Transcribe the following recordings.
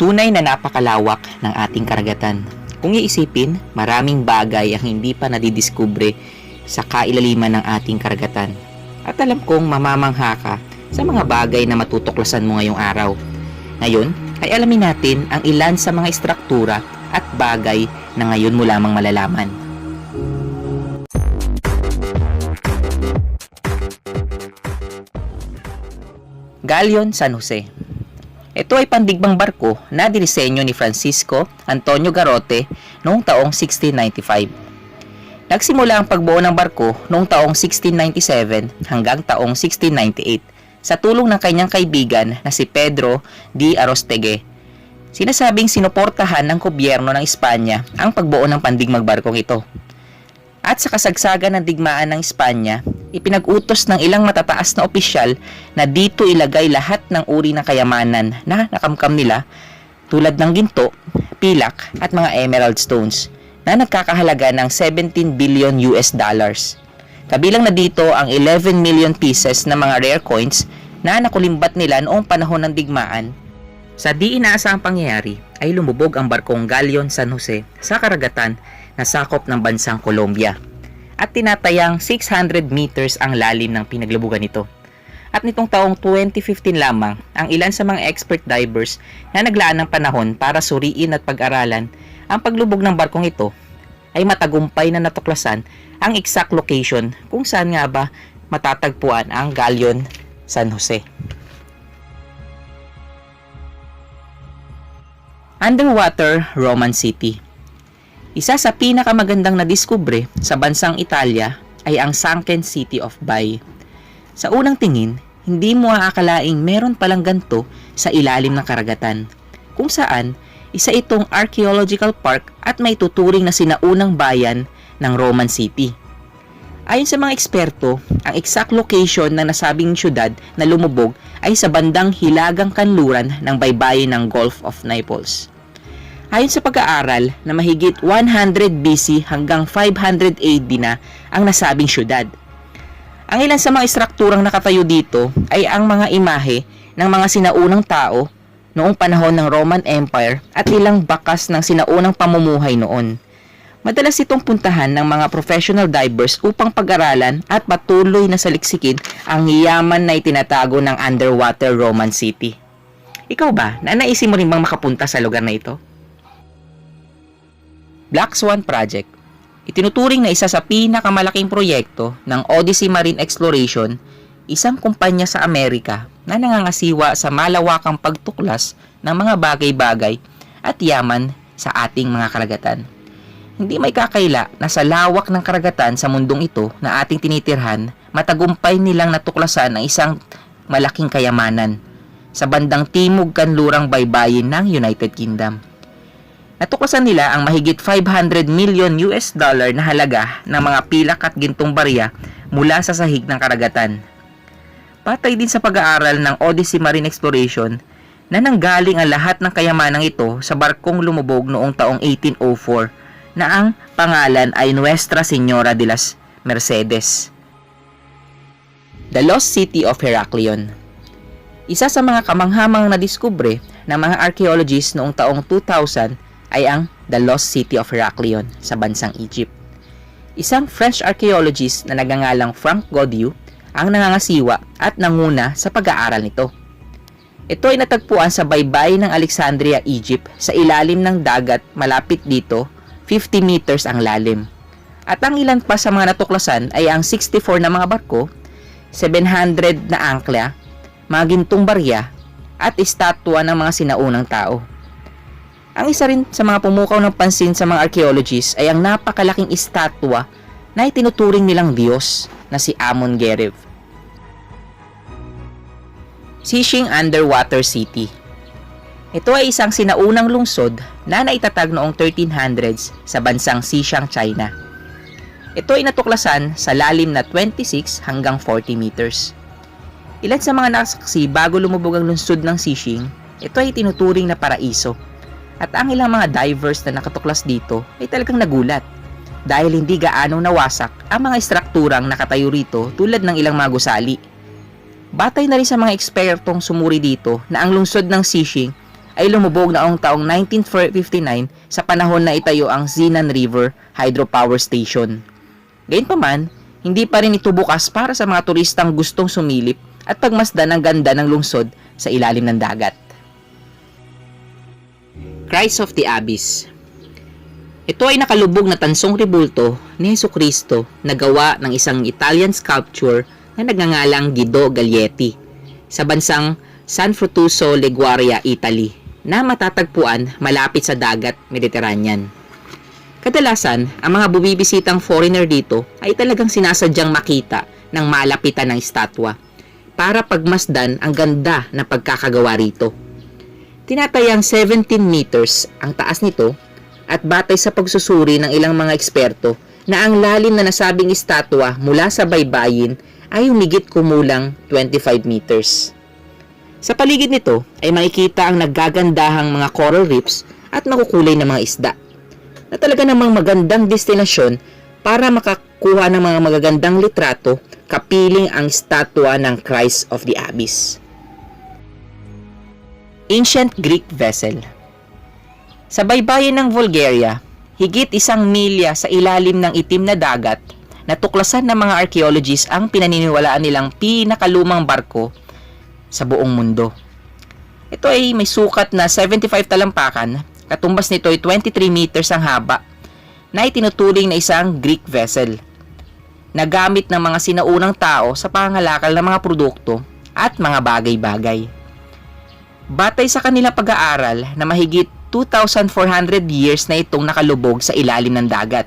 Tunay na napakalawak ng ating karagatan. Kung iisipin, maraming bagay ang hindi pa nadidiskubre sa kailaliman ng ating karagatan. At alam kong mamamangha ka sa mga bagay na matutuklasan mo ngayong araw. Ngayon, ay alamin natin ang ilan sa mga istruktura at bagay na ngayon mo lamang malalaman. Galleon San Jose. Ito ay pandigbang barko na dinisenyo ni Francisco Antonio Garrote noong taong 1695. Nagsimula ang pagbuo ng barko noong taong 1697 hanggang taong 1698 sa tulong ng kanyang kaibigan na si Pedro de Arostegue. Sinasabing sinuportahan ng gobyerno ng Espanya ang pagbuo ng pandigmang barkong ito. At sa kasagsagan ng digmaan ng Espanya, ipinag-utos ng ilang matataas na opisyal na dito ilagay lahat ng uri ng kayamanan na nakamkam nila tulad ng ginto, pilak at mga emerald stones na nagkakahalaga ng 17 billion US dollars. Kabilang na dito ang 11 million pieces na mga rare coins na nakulimbat nila noong panahon ng digmaan. Sa di inaasahang pangyayari ay lumubog ang barkong Galleon San Jose sa karagatan na sakop ng bansang Colombia at tinatayang 600 meters ang lalim ng pinaglubugan nito. At nitong taong 2015 lamang ang ilan sa mga expert divers na naglaan ng panahon para suriin at pag-aralan ang paglubog ng barkong ito ay matagumpay na natuklasan ang exact location kung saan nga ba matatagpuan ang Galleon San Jose. Underwater Roman City. Isa sa pinakamagandang nadiskubre sa bansang Italia ay ang sunken city of Baiae. Sa unang tingin, hindi mo aakalaing meron palang ganito sa ilalim ng karagatan, kung saan isa itong archaeological park at may tuturing na sinaunang bayan ng Roman City. Ayon sa mga eksperto, ang exact location ng nasabing syudad na lumubog ay sa bandang hilagang kanluran ng baybayin ng Gulf of Naples. Ayon sa pag-aaral na mahigit 100 BC hanggang 500 AD na ang nasabing syudad. Ang ilan sa mga istrukturang nakatayo dito ay ang mga imahe ng mga sinaunang tao noong panahon ng Roman Empire at ilang bakas ng sinaunang pamumuhay noon. Madalas itong puntahan ng mga professional divers upang pag-aralan at patuloy na saliksikin ang yaman na itinatago ng underwater Roman City. Ikaw ba, naisin mo rin bang makapunta sa lugar na ito? Black Swan Project. Itinuturing na isa sa pinakamalaking proyekto ng Odyssey Marine Exploration, isang kumpanya sa Amerika na nangangasiwa sa malawakang pagtuklas ng mga bagay-bagay at yaman sa ating mga karagatan. Hindi may kakaila na sa lawak ng karagatan sa mundong ito na ating tinitirhan, matagumpay nilang natuklasan ang isang malaking kayamanan sa bandang timog kanlurang baybayin ng United Kingdom. Natuklasan nila ang mahigit 500 million US dollar na halaga ng mga pilak at gintong barya mula sa sahig ng karagatan. Patay din sa pag-aaral ng Odyssey Marine Exploration na nanggaling ang lahat ng kayamanang ito sa barkong lumubog noong taong 1804 na ang pangalan ay Nuestra Señora de las Mercedes. The Lost City of Heraklion. Isa sa mga kamanghamang nadiskubre ng mga archaeologists noong taong 2000 ay ang The Lost City of Heraklion sa bansang Egypt. Isang French archaeologist na nagngangalang Frank Godieu ang nangangasiwa at nanguna sa pag-aaral nito. Ito ay natagpuan sa baybayin ng Alexandria, Egypt sa ilalim ng dagat malapit dito, 50 meters ang lalim. At ang ilan pa sa mga natuklasan ay ang 64 na mga barko, 700 na angkla, mga gintong barya at estatwa ng mga sinaunang tao. Ang isa rin sa mga pumukaw ng pansin sa mga archaeologists ay ang napakalaking estatwa na itinuturing nilang Diyos na si Amon-Gerev. Xixing Underwater City. Ito ay isang sinaunang lungsod na naitatag noong 1300s sa bansang Xishan, China. Ito ay natuklasan sa lalim na 26 hanggang 40 meters. Ilan sa mga nakasaksi bago lumubog ang lungsod ng Xixing, ito ay tinuturing na paraiso. At ang ilang mga divers na nakatuklas dito ay talagang nagulat dahil hindi gaano nawasak ang mga istrukturang nakatayo rito tulad ng ilang mga gusali. Batay na rin sa mga ekspertong sumuri dito na ang lungsod ng Xixing ay lumubog noong taong 1959 sa panahon na itayo ang Zinan River Hydropower Station. Gayunpaman, hindi pa rin ito bukas para sa mga turistang gustong sumilip at pagmasdan ang ganda ng lungsod sa ilalim ng dagat. Christ of the Abyss. Ito ay nakalubog na tansong rebulto ni Jesucristo na gawa ng isang Italian sculpture na nagngangalang Guido Gaglietti sa bansang San Frutuoso Liguria, Italy, na matatagpuan malapit sa dagat Mediterranean. Kadalasan, ang mga bumibisitang foreigner dito ay talagang sinasadyang makita ng malapitan ng estatwa para pagmasdan ang ganda na pagkakagawa rito. Tinatayang 17 meters ang taas nito at batay sa pagsusuri ng ilang mga eksperto na ang lalim na nasabing estatwa mula sa baybayin ay humigit kumulang 25 meters. Sa paligid nito ay makikita ang naggagandahang mga coral reefs at makukulay na mga isda na talaga namang magandang destinasyon para makakuha ng mga magagandang litrato kapiling ang estatwa ng Christ of the Abyss. Ancient Greek Vessel. Sa baybayin ng Bulgaria, higit 1 milya sa ilalim ng itim na dagat, natuklasan ng mga archaeologists ang pinaniniwalaan nilang pinakalumang barko sa buong mundo. Ito ay may sukat na 75 talampakan, katumbas nito ay 23 meters ang haba, na itinuturing na isang Greek vessel, na gamit ng mga sinaunang tao sa pangangalakal ng mga produkto at mga bagay-bagay. Batay sa kanilang pag-aaral na mahigit 2,400 years na itong nakalubog sa ilalim ng dagat.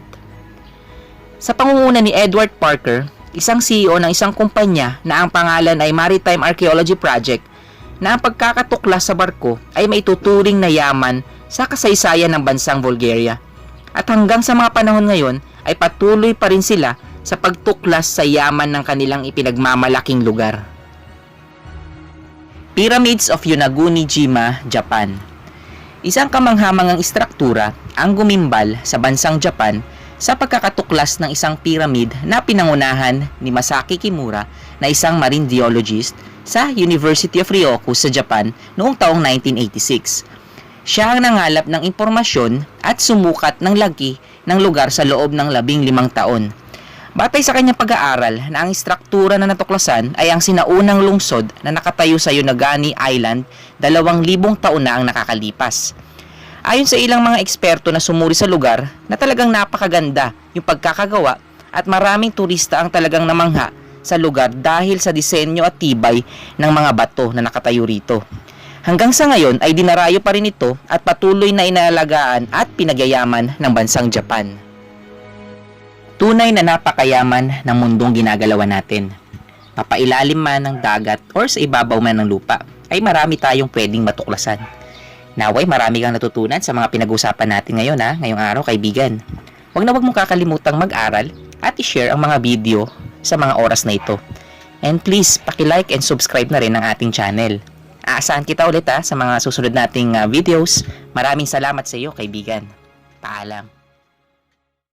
Sa pangunguna ni Edward Parker, isang CEO ng isang kumpanya na ang pangalan ay Maritime Archaeology Project, na ang pagkakatuklas sa barko ay maituturing na yaman sa kasaysayan ng bansang Bulgaria. At hanggang sa mga panahon ngayon ay patuloy pa rin sila sa pagtuklas sa yaman ng kanilang ipinagmamalaking lugar. Pyramids of Yonaguni-jima, Japan. Isang kamanghamangang istruktura ang gumimbal sa bansang Japan sa pagkakatuklas ng isang pyramid na pinangunahan ni Masaki Kimura na isang marine geologist sa University of Ryoku sa Japan noong taong 1986. Siya ang nangalap ng impormasyon at sumukat ng laki ng lugar sa loob ng 15 taon. Batay sa kanyang pag-aaral na ang istruktura na natuklasan ay ang sinaunang lungsod na nakatayo sa Yonaguni Island 2,000 taon na ang nakakalipas. Ayon sa ilang mga eksperto na sumuri sa lugar, na talagang napakaganda yung pagkakagawa at maraming turista ang talagang namangha sa lugar dahil sa disenyo at tibay ng mga bato na nakatayo rito. Hanggang sa ngayon ay dinarayo pa rin ito at patuloy na inaalagaan at pinagyayaman ng bansang Japan. Tunay na napakayaman ng mundong ginagalawan natin. Mapailalim man ng dagat or sa ibabaw man ng lupa, ay marami tayong pwedeng matuklasan. Naway marami kang natutunan sa mga pinag-usapan natin ngayon ngayong araw kaibigan. Huwag mong kakalimutang mag-aral at i-share ang mga video sa mga oras na ito. And please, paki-like and subscribe na rin ang ating channel. Aasahan kita ulit sa mga susunod nating videos. Maraming salamat sa iyo kaibigan. Paalam.